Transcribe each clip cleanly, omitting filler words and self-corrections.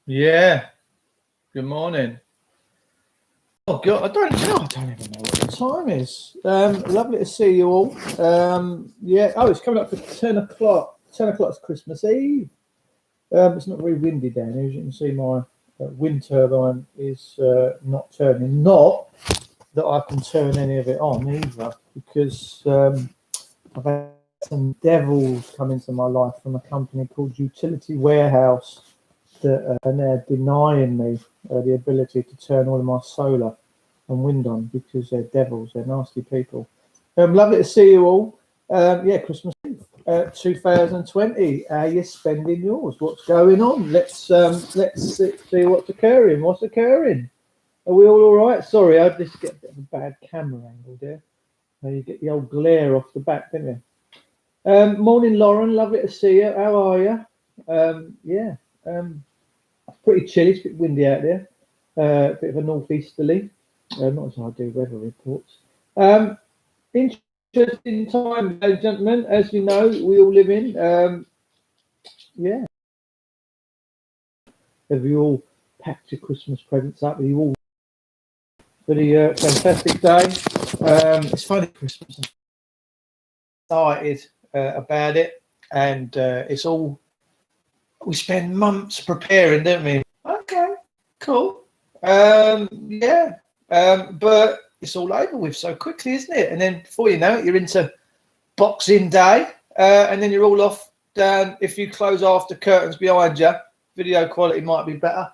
Yeah. Good morning. Oh God, I don't even know what the time is. Lovely to see you all. Yeah. Oh, it's coming up for 10 o'clock. 10 o'clock's Christmas Eve. It's not very windy down here, as you can see. My wind turbine is not turning. Not that I can turn any of it on either, because I've had some devils come into my life from a company called Utility Warehouse that are now denying me the ability to turn all of my solar and wind on because they're devils, they're nasty people. Lovely to see you all. Yeah, Christmas Eve, 2020. How you spending yours? What's going on? Let's see what's occurring. What's occurring? Are we all right? Sorry, I just get a bit of a bad camera angle there. You get the old glare off the back, don't you? Morning, Lauren. Lovely to see you. How are you? Yeah. Pretty chilly. It's a bit windy out there. A bit of a northeasterly. Not as I do weather reports. Interesting time, ladies and gentlemen. As you know, we all live in. Yeah. Have you all packed your Christmas presents up? Are you all for the fantastic day? It's funny, Christmas. I'm excited about it, and it's all. We spend months preparing, don't we? Okay, cool. Yeah. But it's all over with so quickly, isn't it? And then before you know it, you're into Boxing Day, and then you're all off down. If you close after curtains behind you, video quality might be better.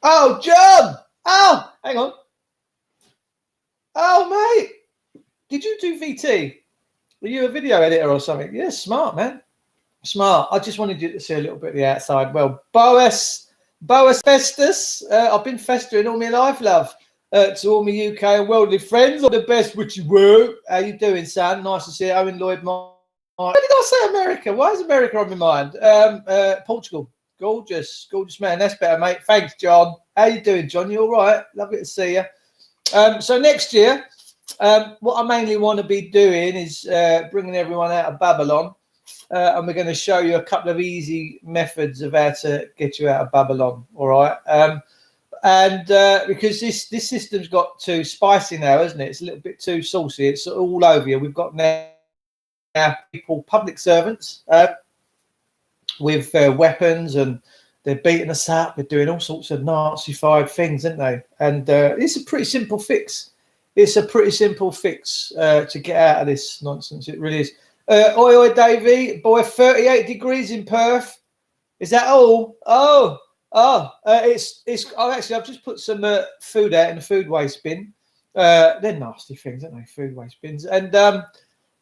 Oh, John! Oh, hang on. Oh, mate, did you do VT? Were you a video editor or something? Yeah, smart, man. Smart. I just wanted you to see a little bit of the outside. Well, Boas Festus. I've been festering all my life, love. To all my UK and worldly friends, all the best, which you were. How you doing, son? Nice to see you. Owen Lloyd. Why did I say America? Why is America on my mind? Portugal. Gorgeous man. That's better, mate. Thanks, John. How you doing, John? You all right? Lovely to see you. So next year, what I mainly want to be doing is bringing everyone out of Babylon. And we're going to show you a couple of easy methods of how to get you out of Babylon. All right. Because this system's got too spicy now, isn't it? It's a little bit too saucy. It's all over you. We've got now people, public servants, with weapons, and they're beating us up. They're doing all sorts of Nazi-fied things, aren't they? And it's a pretty simple fix. It's a pretty simple fix to get out of this nonsense. It really is. Oi, Davey, boy, 38 degrees in Perth. Is that all? I've just put some food out in the food waste bin. They're nasty things, aren't they? Food waste bins. And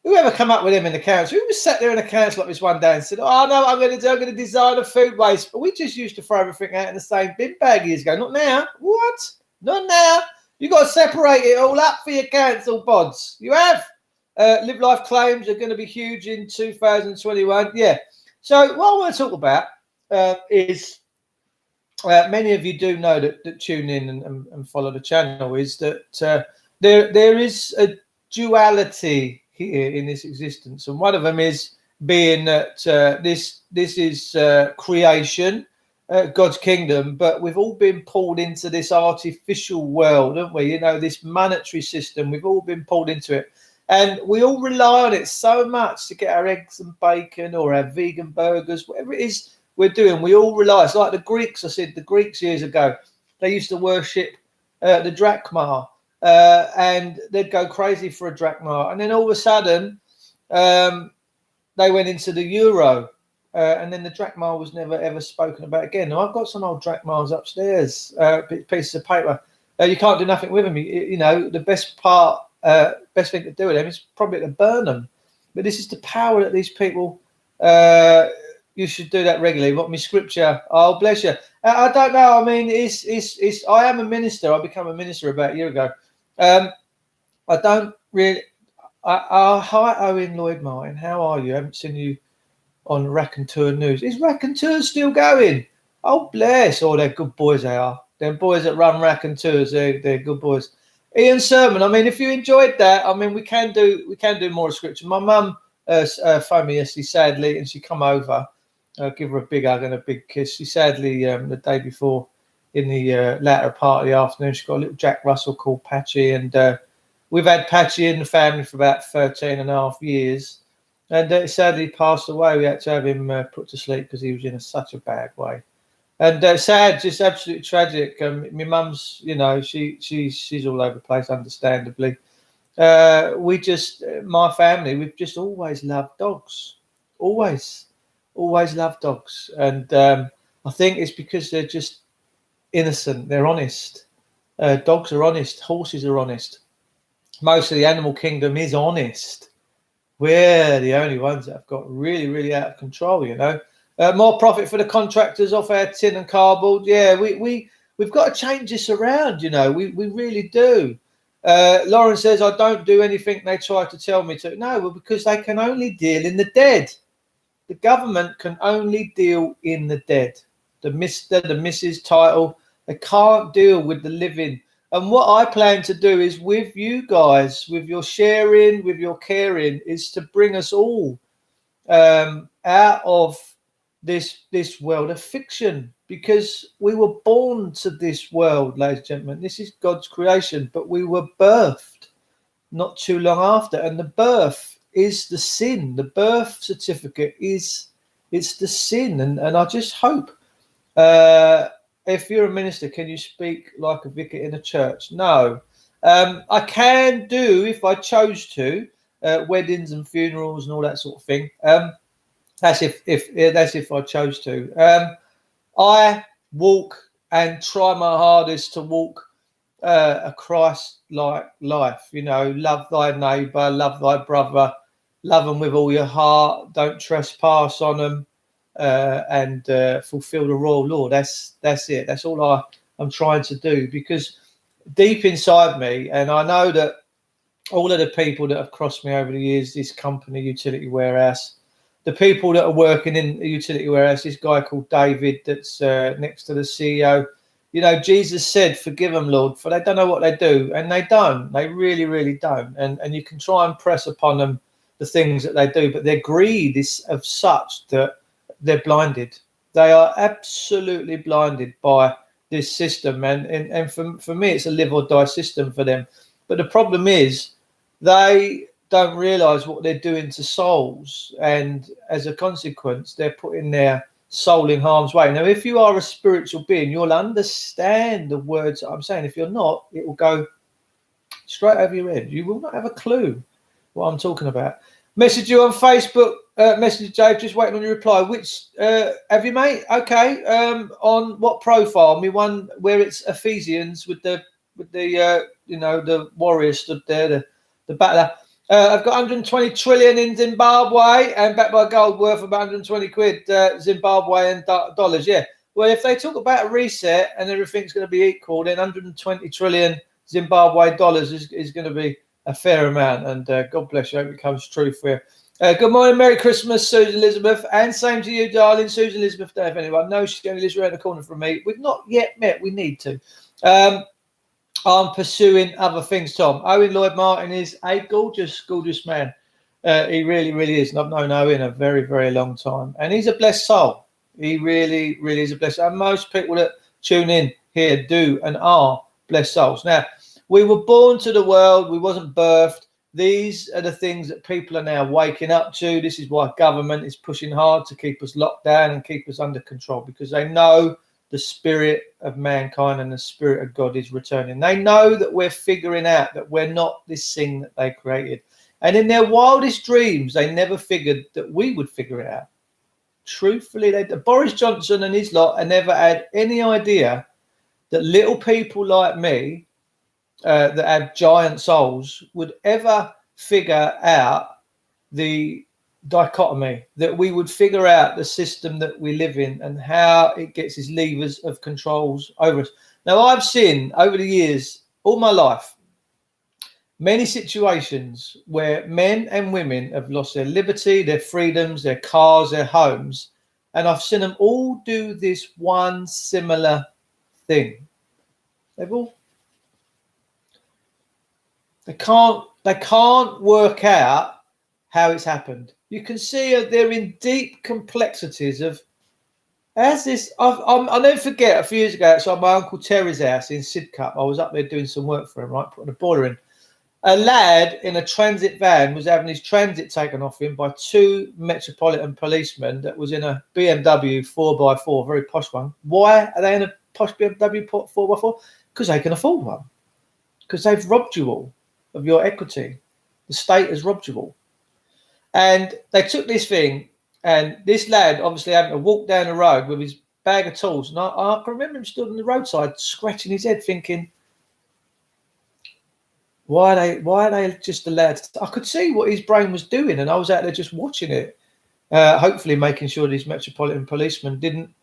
whoever come up with them in the council, who was sat there in the council like this one day and said, "Oh no, I'm going to design a food waste." But we just used to throw everything out in the same bin bag years ago. Not now. What? Not now. You got to separate it all up for your council pods. You have. Live Life claims are going to be huge in 2021. Yeah. So what I want to talk about is many of you do know that tune in and follow the channel, is that there is a duality here in this existence, and one of them is being that this is creation, God's kingdom, but we've all been pulled into this artificial world, haven't we? You know, this monetary system. We've all been pulled into it. And we all rely on it so much to get our eggs and bacon or our vegan burgers, whatever it is we're doing. We all rely. It's like the Greeks. I said the Greeks years ago, they used to worship the drachma, and they'd go crazy for a drachma. And then all of a sudden, they went into the euro, and then the drachma was never ever spoken about again. Now, I've got some old drachmas upstairs, pieces of paper. You can't do nothing with them. You know, the best thing to do with them is probably to burn them. But this is the power that these people. You should do that regularly. What my scripture? Oh, bless you. I don't know. I mean, it's. I am a minister. I became a minister about a year ago. I don't really. Hi, Owen Lloyd Martin. How are you? I haven't seen you on Raconteur News. Is Raconteur still going? Oh, bless. Oh, they're good boys. They are. Them boys that run Raconteurs. They're good boys. Ian Sermon. I mean, if you enjoyed that, I mean, we can do more scripture. My mum phoned me yesterday, sadly, and she come over give her a big hug and a big kiss. She sadly, the day before, in the latter part of the afternoon, she got a little Jack Russell called Patchy, and we've had Patchy in the family for about 13 and a half years, and sadly passed away. We had to have him put to sleep because he was in such a bad way. And sad, just absolutely tragic. My mum's, she's all over the place, understandably. My family, we've just always loved dogs. Always loved dogs. And I think it's because they're just innocent. They're honest. Dogs are honest. Horses are honest. Most of the animal kingdom is honest. We're the only ones that have got really, really out of control, more profit for the contractors off our tin and cardboard. Yeah, we've got to change this around, we really do. Lauren says, I don't do anything they try to tell me to. No, well, because they can only deal in the dead. The government can only deal in the dead. The Mr., the Mrs. title, they can't deal with the living. And what I plan to do is with you guys, with your sharing, with your caring, is to bring us all out of this world of fiction, because we were born to this world, ladies and gentlemen. This is God's creation, but we were birthed not too long after, and the birth is the sin. The birth certificate it's the sin, and I just hope, if you're a minister, can you speak like a vicar in a church? No. I can do, if I chose to, weddings and funerals and all that sort of thing. That's if I chose to. I walk and try my hardest to walk a Christ-like life. Love thy neighbour, love thy brother, love them with all your heart. Don't trespass on them, and fulfil the royal law. That's it. That's all I'm trying to do, because deep inside me, and I know that all of the people that have crossed me over the years, this company, Utility Warehouse, the people that are working in the Utility Warehouse, this guy called David that's next to the CEO, Jesus said, forgive them, Lord, for they don't know what they do. And they don't. They really, really don't. And you can try and press upon them the things that they do, but their greed is of such that they're blinded. They are absolutely blinded by this system. And for me, it's a live or die system for them. But the problem is they don't realize what they're doing to souls, and as a consequence they're putting their soul in harm's way. Now, if you are a spiritual being, you'll understand the words that I'm saying. If you're not, it will go straight over your head. You will not have a clue what I'm talking about. Message you on Facebook. Message Dave, just waiting on your reply. Which have you, mate? Okay. On what profile? Me one where it's Ephesians with the the warriors stood there, the battler. I've got 120 trillion in Zimbabwe and backed by gold worth about 120 quid Zimbabwean dollars. Yeah. Well, if they talk about a reset and everything's going to be equal, then 120 trillion Zimbabwe dollars is going to be a fair amount. And God bless you. I hope it comes true for you. Good morning. Merry Christmas, Susan Elizabeth. And same to you, darling. Susan Elizabeth, if anyone knows, she only lives around the corner from me. We've not yet met. We need to. I'm pursuing other things, Tom. Owen Lloyd Martin is a gorgeous, gorgeous man. He really, really is. And I've known Owen a very, very long time. And he's a blessed soul. He really, really is a blessed soul. And most people that tune in here do and are blessed souls. Now, we were born to the world. We wasn't birthed. These are the things that people are now waking up to. This is why government is pushing hard to keep us locked down and keep us under control, because they know the spirit of mankind and the spirit of God is returning. They know that we're figuring out that we're not this thing that they created. And in their wildest dreams, they never figured that we would figure it out. Truthfully, Boris Johnson and his lot, never had any idea that little people like me that have giant souls would ever figure out the dichotomy, that we would figure out the system that we live in and how it gets its levers of controls over us. Now, I've seen over the years, all my life, many situations where men and women have lost their liberty, their freedoms, their cars, their homes, and I've seen them all do this one similar thing. They can't work out how it's happened. You can see they're in deep complexities of As this, I'll never forget a few years ago outside my Uncle Terry's house in Sidcup. I was up there doing some work for him, right, putting a boiler in. A lad in a transit van was having his transit taken off him by two Metropolitan policemen that was in a BMW 4x4, very posh one. Why are they in a posh BMW 4x4? Because they can afford one. Because they've robbed you all of your equity. The state has robbed you all. And they took this thing, and this lad obviously having to walk down the road with his bag of tools. And I can remember him stood on the roadside scratching his head thinking, why are they just allowed to? I could see what his brain was doing, and I was out there just watching it, hopefully making sure these Metropolitan policemen didn't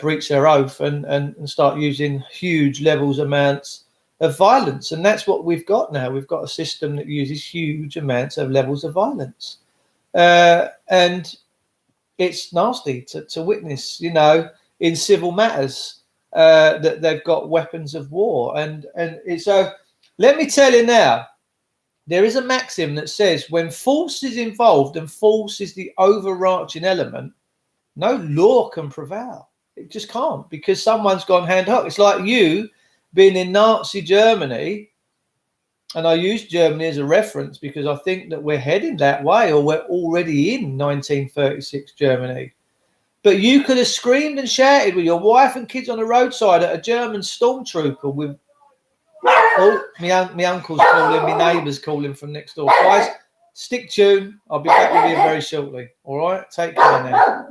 breach their oath and start using huge amounts of violence. And that's what we've got now. We've got a system that uses huge amounts of levels of violence. And it's nasty to witness, you know, in civil matters that they've got weapons of war. And it's so. Let me tell you now, there is a maxim that says when force is involved and force is the overarching element, no law can prevail. It just can't, because someone's gone hand up. It's like you being in Nazi Germany, and I use Germany as a reference because I think that we're heading that way, or we're already in 1936 Germany. But you could have screamed and shouted with your wife and kids on the roadside at a German stormtrooper with, oh, my uncle's calling, my neighbour's calling from next door. Guys, stick tuned. I'll be back with you very shortly. All right, take care now.